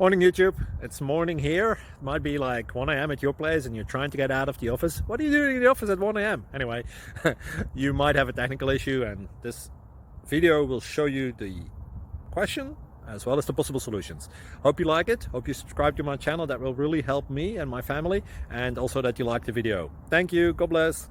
Morning YouTube, it's morning here. It might be like 1 a.m. at your place and you're trying to get out of the office. What are you doing in the office at 1 a.m.? Anyway, you might have a technical issue and this video will show you the question as well as the possible solutions. Hope you like it, hope you subscribe to my channel. That will really help me and my family, and also that you like the video. Thank you, God bless.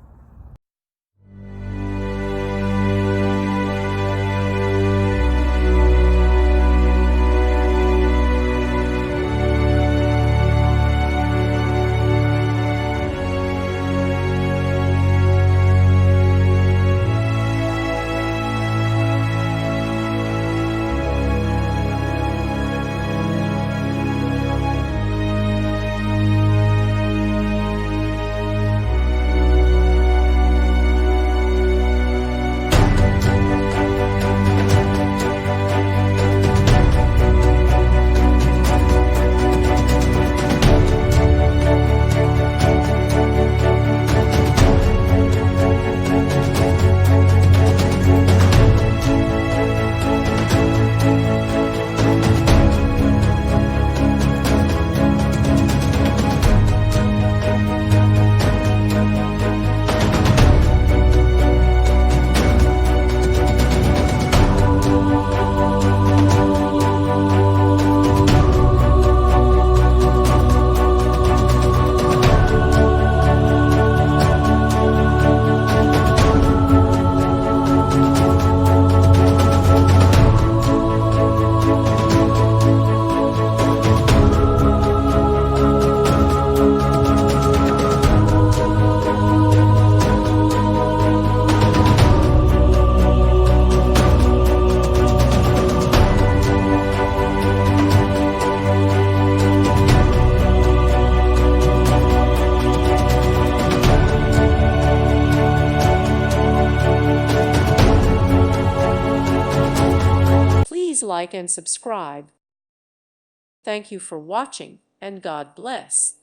Please like and subscribe. Thank you for watching, and God bless.